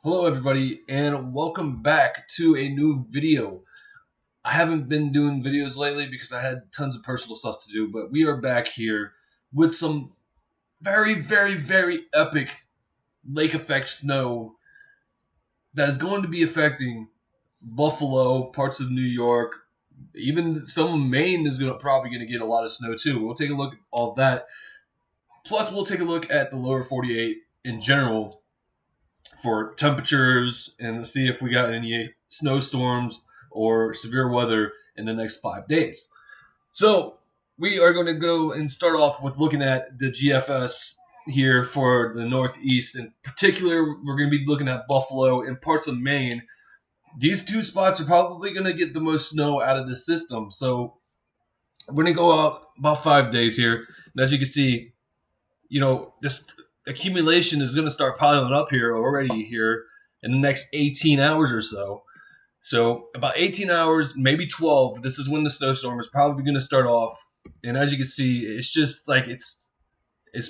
Hello everybody and welcome back to a new video. I haven't been doing videos lately because I had tons of personal stuff to do, but we are back here with some very epic lake effect snow that is going to be affecting Buffalo, parts of New York, even some of Maine is probably going to get a lot of snow too. We'll take a look at all that. Plus we'll take a look at the lower 48 in general for temperatures and see if we got any snowstorms or severe weather in the next 5 days. So we are going to go and start off with looking at the GFS here for the Northeast. In particular, we're going to be looking at Buffalo and parts of Maine. These two spots are probably going to get the most snow out of the system. So we're going to go out about 5 days here. And as you can see, this accumulation is going to start piling up here already here in the next 18 hours or so. So about 18 hours, maybe 12. This is when the snowstorm is probably going to start off. And as you can see, it's just like it's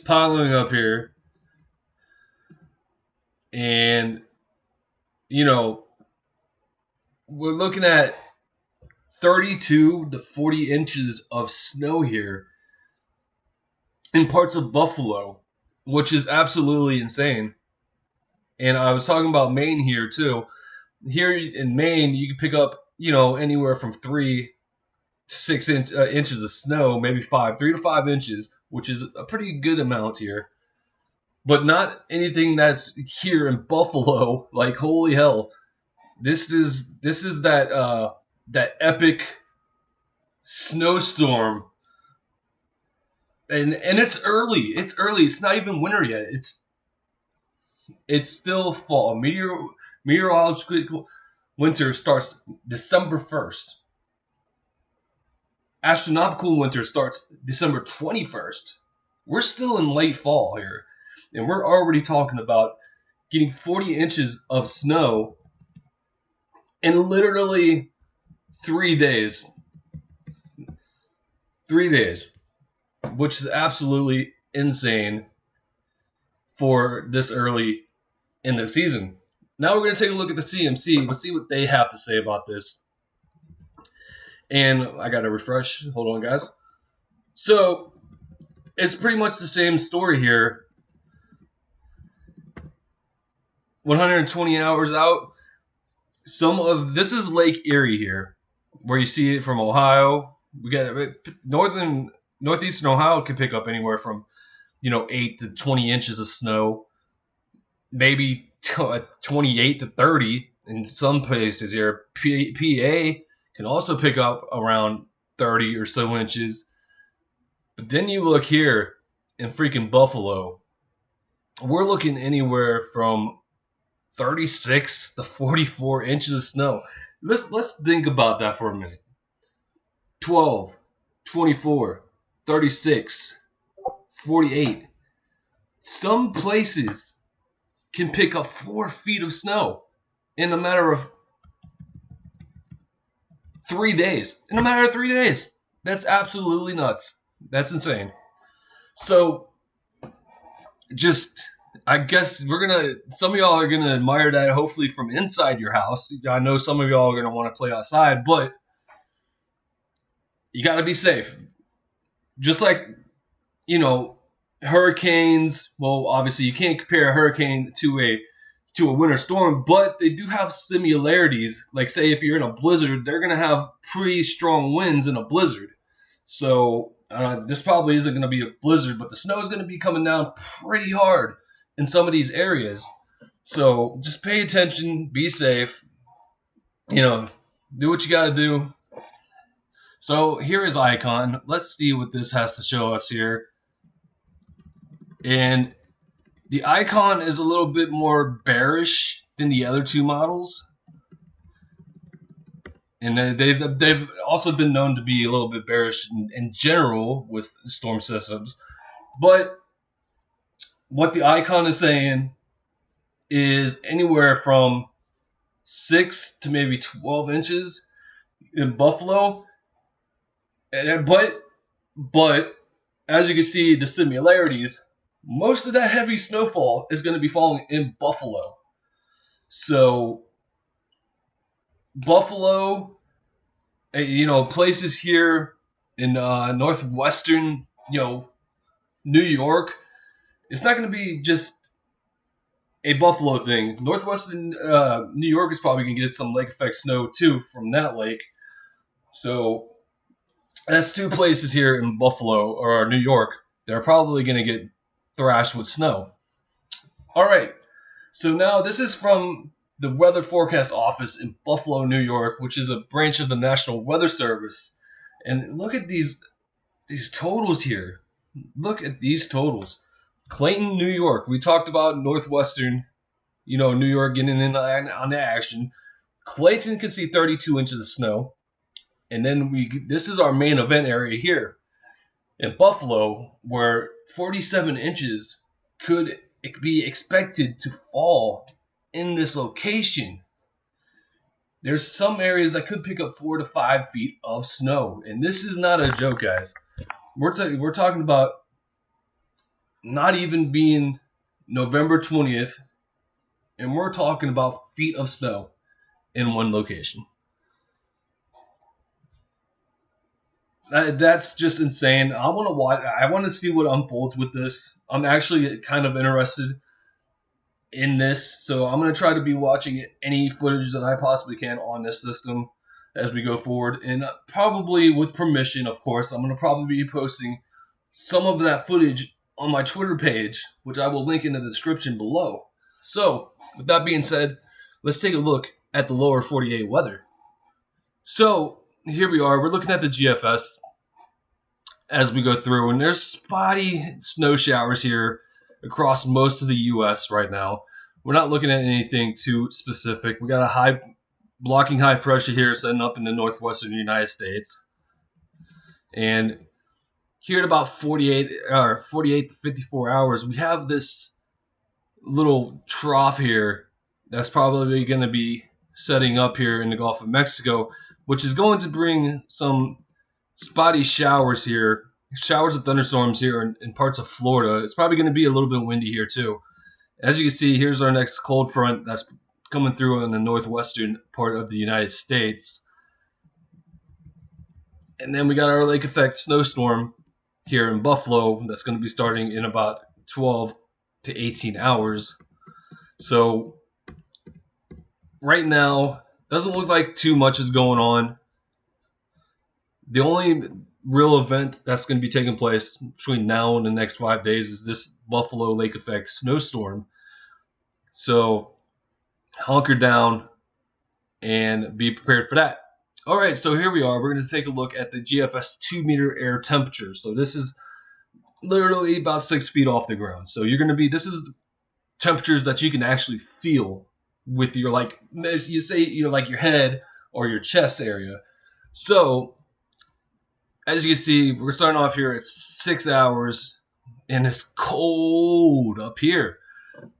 piling up here. And we're looking at 32 to 40 inches of snow here in parts of Buffalo, which is absolutely insane. And I was talking about Maine here too. Here in Maine, you can pick up, anywhere from 3 to 6 inches of snow, maybe 3 to 5 inches, which is a pretty good amount here. But not anything that's here in Buffalo. Like holy hell, this is that epic snowstorm, and it's early. It's early. It's not even winter yet. It's still fall. Meteorological winter starts December 1st. Astronomical winter starts December 21st. We're still in late fall here, and we're already talking about getting 40 inches of snow in literally 3 days. 3 days, which is absolutely insane for this early in the season. Now we're going to take a look at the CMC. Let's see what they have to say about this. And I got to refresh. Hold on, guys. So it's pretty much the same story here. 120 hours out. This is Lake Erie here, where you see it from Ohio. We got northeastern Ohio can pick up anywhere from 8 to 20 inches of snow, maybe 28 to 30 in some places here. PA can also pick up around 30 or so inches. But then you look here in freaking Buffalo, we're looking anywhere from 36 to 44 inches of snow. Let's think about that for a minute. 12, 24, 36, 48. Some places can pick up 4 feet of snow in a matter of 3 days. In a matter of 3 days. That's absolutely nuts. That's insane. So, I guess some of y'all are gonna admire that hopefully from inside your house. I know some of y'all are gonna want to play outside, but you gotta be safe. Just like, hurricanes. Well, obviously you can't compare a hurricane to a winter storm, but they do have similarities. Like say if you're in a blizzard, they're gonna have pretty strong winds in a blizzard. So this probably isn't gonna be a blizzard, but the snow is gonna be coming down pretty hard in some of these areas. So just pay attention, be safe, do what you gotta do. So here is Icon. Let's see what this has to show us here. And the Icon is a little bit more bearish than the other two models. And they've also been known to be a little bit bearish in general with storm systems. But what the Icon is saying is anywhere from 6 to maybe 12 inches in Buffalo. But as you can see, the similarities, most of that heavy snowfall is going to be falling in Buffalo. So Buffalo, places here in northwestern, New York. It's not going to be just a Buffalo thing. Northwestern New York is probably going to get some lake effect snow too from that lake. So that's two places here in Buffalo or New York that are probably going to get thrashed with snow. All right. So now this is from the Weather Forecast Office in Buffalo, New York, which is a branch of the National Weather Service. And look at these totals here. Look at these totals. Clayton, New York. We talked about Northwestern, New York getting in on the action. Clayton could see 32 inches of snow. And then this is our main event area here in Buffalo, where 47 inches could be expected to fall in this location. There's some areas that could pick up 4 to 5 feet of snow, and this is not a joke, guys. We're talking about not even being November 20th, and we're talking about feet of snow in one location. That's just insane. I want to watch. I want to see what unfolds with this. I'm actually kind of interested in this, so I'm going to try to be watching any footage that I possibly can on this system as we go forward, and probably with permission, of course. I'm going to probably be posting some of that footage on my Twitter page, which I will link in the description below. So, with that being said, let's take a look at the lower 48 weather. So, here we are. We're looking at the GFS as we go through, and there's spotty snow showers here across most of the U.S. right now. We're not looking at anything too specific. We got a blocking high pressure here setting up in the northwestern United States. And here at about 48 to 54 hours, we have this little trough here that's probably going to be setting up here in the Gulf of Mexico, which is going to bring some spotty showers here, showers of thunderstorms here in parts of Florida. It's probably going to be a little bit windy here too. As you can see, here's our next cold front that's coming through in the northwestern part of the United States. And then we got our lake effect snowstorm here in Buffalo that's going to be starting in about 12 to 18 hours. So right now, doesn't look like too much is going on. The only real event that's going to be taking place between now and the next 5 days is this Buffalo lake effect snowstorm. So hunker down and be prepared for that. All right, so here we are. We're going to take a look at the GFS 2-meter air temperature. So this is literally about 6 feet off the ground. So this is temperatures that you can actually feel with your, your head or your chest area. So as you can see, we're starting off here at 6 hours, and it's cold up here.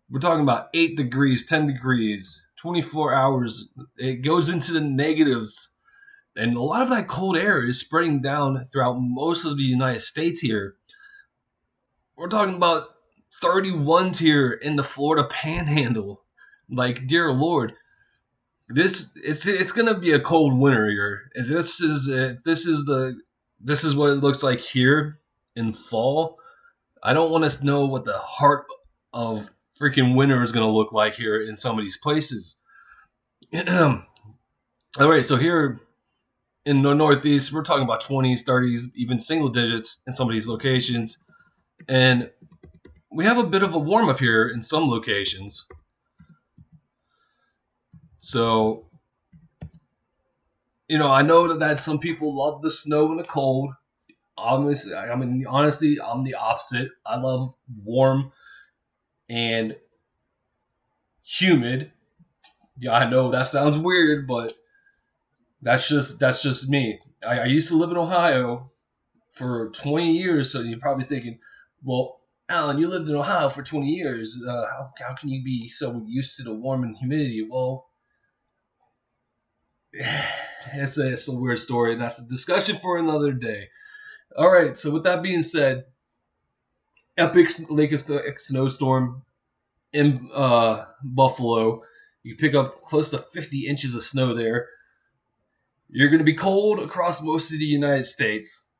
We're talking about 8 degrees, 10 degrees, 24 hours. It goes into the negatives. And a lot of that cold air is spreading down throughout most of the United States here. We're talking about 31s here in the Florida Panhandle. Like, dear Lord, it's gonna be a cold winter here. If this is what it looks like here in fall, I don't want to know what the heart of freaking winter is going to look like here in some of these places. All right, so here in the Northeast, we're talking about 20s, 30s, even single digits in some of these locations. And we have a bit of a warm up here in some locations. So, I know that some people love the snow and the cold. Honestly, I'm the opposite. I love warm and humid. Yeah, I know that sounds weird, but that's just me. I used to live in Ohio for 20 years, so you're probably thinking, well, Alan, you lived in Ohio for 20 years. How can you be so used to the warm and humidity? Well, it's a weird story, and that's a discussion for another day. All right, so with that being said, epic lake effect snowstorm in Buffalo. You pick up close to 50 inches of snow there. You're going to be cold across most of the United States,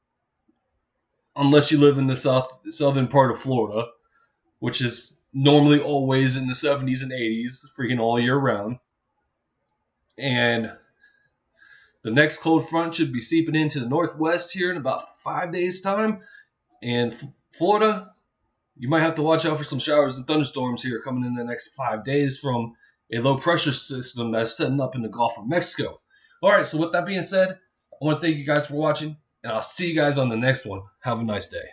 unless you live in the southern part of Florida, which is normally always in the 70s and 80s, freaking all year round. And the next cold front should be seeping into the northwest here in about 5 days' time. And Florida, you might have to watch out for some showers and thunderstorms here coming in the next 5 days from a low pressure system that's setting up in the Gulf of Mexico. All right, so with that being said, I want to thank you guys for watching, and I'll see you guys on the next one. Have a nice day.